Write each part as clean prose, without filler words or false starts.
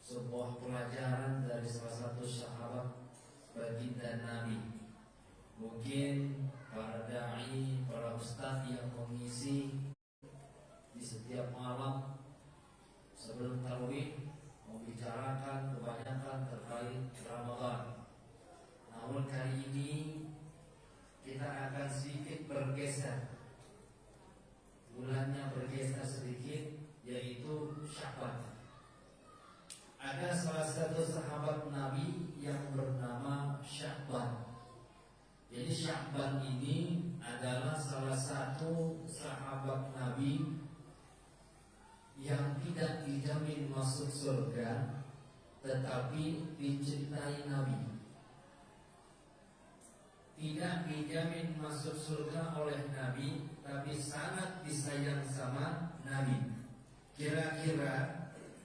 sebuah pelajaran dari salah satu sahabat baginda Nabi. Mungkin para dai, para ustaz yang mengisi di setiap malam sebelum tarawih membicarakan kebanyakan terkait Ramadan. Namun kali ini kita akan sedikit bergeser, bulannya bergeser sedikit, yaitu Sya'ban. Ada salah satu sahabat Nabi yang bernama Sya'ban. Jadi Sya'ban ini adalah salah satu sahabat Nabi yang tidak dijamin masuk surga, tetapi dicintai Nabi. Tidak dijamin masuk surga oleh Nabi, tapi sangat disayang sama Nabi. Kira-kira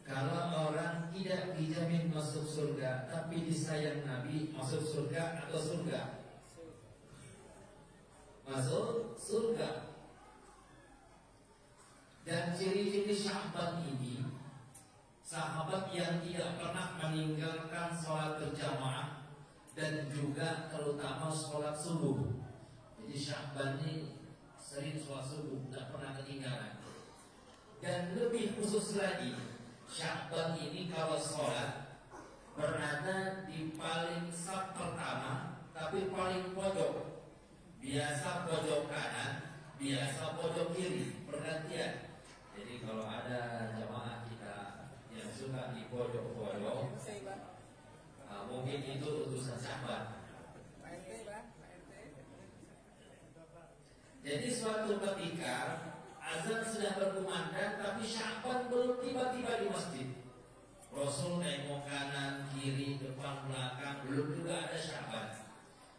kalau orang tidak dijamin masuk surga tapi disayang Nabi, masuk surga atau surga? Masuk surga. Dan ciri-ciri Sya'ban ini, sahabat yang tidak pernah meninggalkan sholat berjamaah dan juga terutama sholat subuh. Jadi Sya'ban ini sering sholat subuh, tidak pernah ketinggalan. Dan lebih khusus lagi, Sya'ban ini kalau sholat berada di paling saf pertama, tapi paling pojok. Biasa pojok kanan, biasa pojok kiri, pergantian. Jadi kalau ada jamaah kita yang suka di pojok-pojok, mungkin itu utusan Sya'ban. Jadi suatu ketika azan sudah berkumandang, tapi Sya'ban belum tiba-tiba di masjid. Rasul nengok kanan, kiri, depan, belakang, belum juga ada Sya'ban.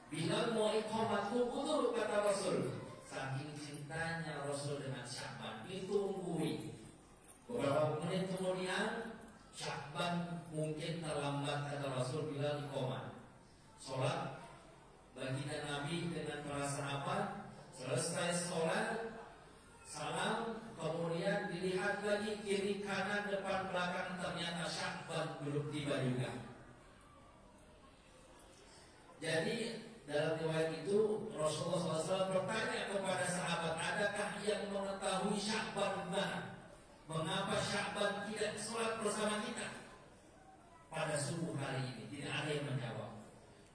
Bilal mau iqamat, tunggu dulu kata Rasul. Saking cintanya Rasul dengan Sya'ban, ditungguin. Beberapa menit kemudian Sya'ban mungkin terlambat kata Rasul. Bilal iqamat, sholat baginda Nabi dengan para sahabat. Selesai sholat, salam, kemudian dilihat lagi kiri kanan depan belakang, ternyata Sya'ban belum tiba juga. Jadi dalam riwayat itu Rasulullah SAW bertanya kepada sahabat, adakah yang mengetahui Sya'ban mana? Mengapa Sya'ban tidak sholat bersama kita pada subuh hari ini? Tidak ada yang menjawab.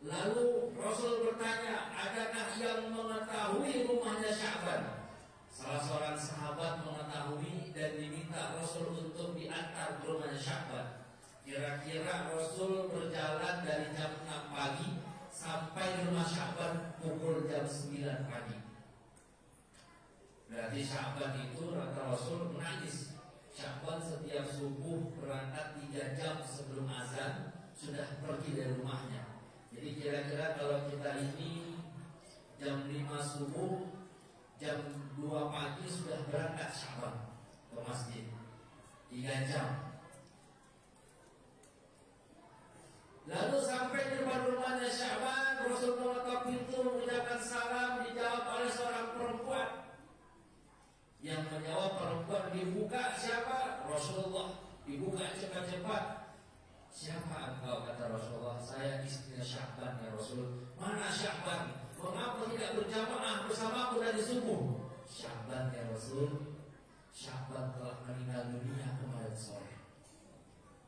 Lalu Rasul bertanya, adakah yang mengetahui rumahnya Sya'ban? Salah seorang sahabat mengetahui dan diminta Rasul untuk diantar ke rumahnya Sya'ban. Kira-kira Rasul berjalan dari jam 6 pagi sampai di rumah Sya'ban pukul jam 9 pagi. Berarti Sya'ban itu kata Rasul menangis. Sya'ban setiap subuh berangkat 3 jam sebelum azan sudah pergi dari rumahnya. Jadi kira-kira kalau kita ini jam 5 subuh, jam 2 pagi sudah berangkat Sya'ban ke masjid, 3 jam. Lalu sampai di depan rumahnya Sya'ban, Rasul mengetok pintu, mengucapkan salam, dijawab oleh seorang perempuan. Yang menjawab perempuan, dibuka siapa? Rasulullah. Dibuka cepat-cepat. Siapa engkau? Kata Rasulullah, saya istrinya Sya'ban ya Rasul. Mana Sya'ban? Mengapa tidak berjamaah bersamaku dari subuh? Sya'ban ya Rasul, Sya'ban telah meninggal dunia kemarin sore.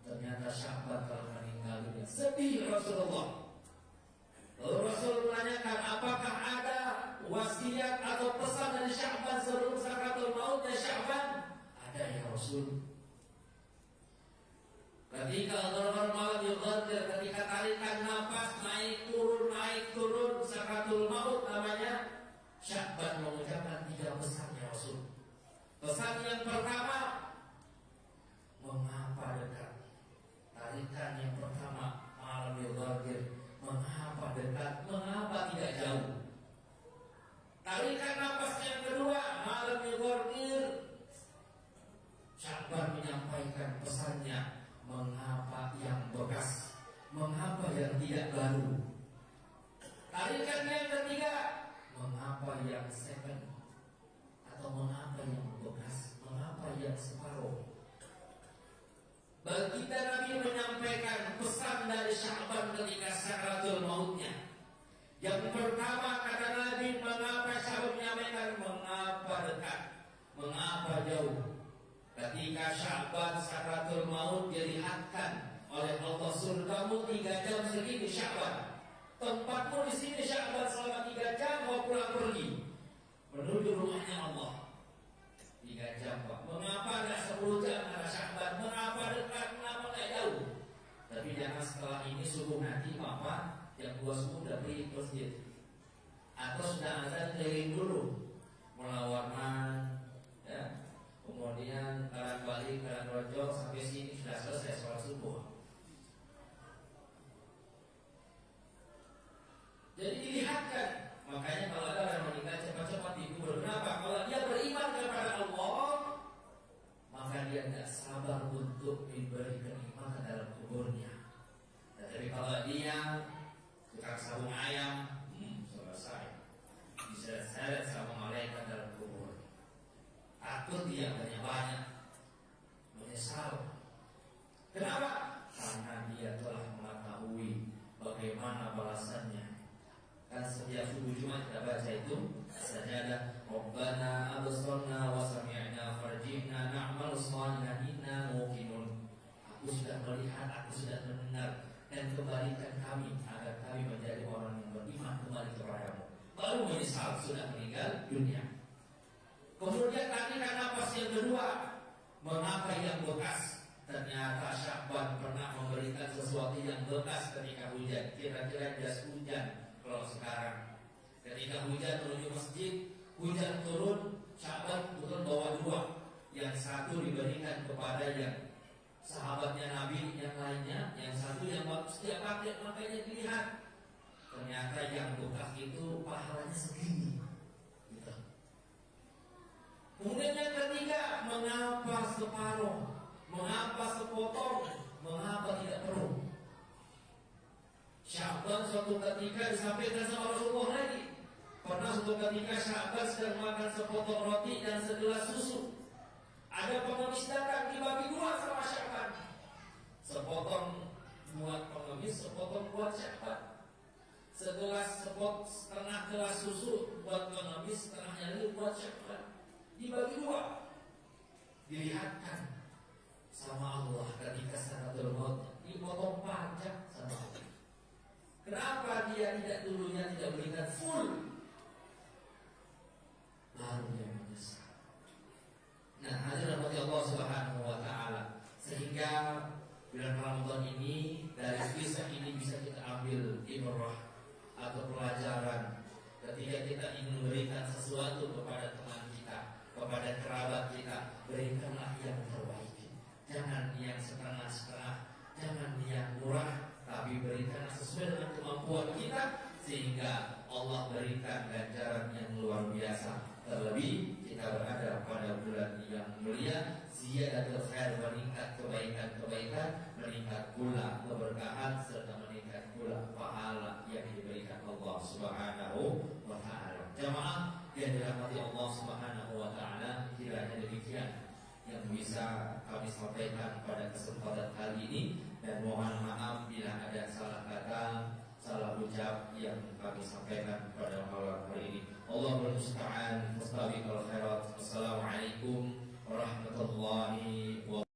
Ternyata Sya'ban telah meninggal dunia. Sedih Rasulullah. Lalu Rasul menanyakan, apakah ada wasiat atau pesan dari Sya'ban sebelum sakaratul mautnya Sya'ban? Ada ya Rasul. Ketika dalam malam yuqadir, ketika tarikan nafas naik turun sakaratul maut namanya, Sya'ban mengucapkan 3 pesan ya Rasul. Pesan yang pertama, mengapa dekat? Tarikan yang pertama malam yuqadir, mengapa dekat? Mengapa tidak jauh? Tarikan nafas yang kedua malam yuqadir, Sya'ban menyampaikan pesannya, mengapa yang bekas? Mengapa yang tidak baru? Tarikan yang ketiga, mengapa yang second? Atau mengapa yang bekas? Mengapa yang separuh? Baginda Nabi menyampaikan dari Sya'ban ketika sakaratul mautnya. Yang pertama kata Nabi, mengapa Sya'ban menyampaikan mengapa dekat, mengapa jauh. Ketika Sya'ban sakaratul maut dilihatkan oleh Allah, suruh kamu 3 jam segini Sya'ban. Tempatmu di sini Sya'ban selama 3 jam, mau pulang pergi menuju rumahnya Allah. 3 jam Pak. Mengapa tidak 10 jam ada Sya'ban? Mengapa dekat? Mengapa tidak jauh? Tapi jangan setelah ini subuh nanti Papa yang 2 subuh udah pergi ke masjid, atau sudah azan keliling dulu Mulawarman, ya. Kemudian Karan Bali, Karan Rojo sampai sini sudah selesai sholat subuh. Jadi dilihatkan. Makanya kalau ada orang meninggal cepat-cepat dikubur. Kenapa? Kalau dia beriman kepada Allah, maka dia tidak sabar untuk diberi kenikmatan dalam kuburnya. Tapi kalau dia tukang sabung ayam, selesai, diseret-seret sama malaikat dalam kubur. Takut dia banyak-banyak, menyesal. Kenapa? Karena dia telah mengetahui bagaimana balasannya. Kan setiap subuh Jumat kita baca itu sajadah, Rabbana absarna wa sami'na farji'na na'mal shalihan inna muqinun. Aku sudah melihat, aku sudah mendengar, dan kembalikan kami agar kami menjadi orang yang beriman kembali kepadamu. Baru menyesal sudah meninggal dunia. Kemudian tadi kan nafas yang kedua, mengapa yang bekas? Ternyata Sya'ban pernah memberikan sesuatu yang bekas ketika hujan. Kira-kira jas hujan. Kalau sekarang ketika hujan menuju masjid, hujan turun, Sya'ban turun bawa 2. Yang satu diberikan kepada yang sahabatnya Nabi, yang lainnya, yang satu yang setiap pakai makanya dilihat. Ternyata yang bekas itu pahalanya segini gitu. Kemudian yang ketiga, mengapa separuh, mengapa sepotong, mengapa tidak penuh? Sya'ban suatu ketika disampaikan sama Rasulullah lagi. Pernah suatu ketika Sya'ban sedang makan sepotong roti dan segelas susu. Ada pengemis datang dibagi 2 sama Sya'ban. Sepotong buat pengemis, sepotong buat Sya'ban. Setengah gelas susu buat pengemis, setengahnya lagi buat Sya'ban. Dibagi 2. Dilihatkan sama Allah ketika sakaratul maut, dipotong pajak sama Allah. Kenapa dia tidak dulunya tidak berikan full? Baru dia menyesal. Nah, hadirin Allah Subhanahu wa taala. Sehingga bulan Ramadan ini, dari kisah ini bisa kita ambil ibrah atau pelajaran ketika kita ingin memberikan sesuatu kepada teman kita, kepada kerabat kita, berikanlah yang terbaik. Jangan yang setengah-setengah, jangan yang murah, tapi berikan sesuai dengan kemampuan kita, sehingga Allah berikan ganjaran yang luar biasa. Terlebih kita berada pada bulan yang mulia, ziyadatul khair, meningkat kebaikan-kebaikan, meningkat pula keberkahan, serta meningkat pula pahala yang diberikan Allah Subhanahu wa taala. Jamaah yang dirahmati Allah Subhanahu wa taala, kiranya demikian yang bisa kami sampaikan pada kesempatan kali ini, dan mohon maaf bila ada salah kata, salah ucap yang kami sampaikan pada malam hari ini. Allahul musta'an, mustabiqul khairat. Wassalamualaikum warahmatullahi wabarakatuh.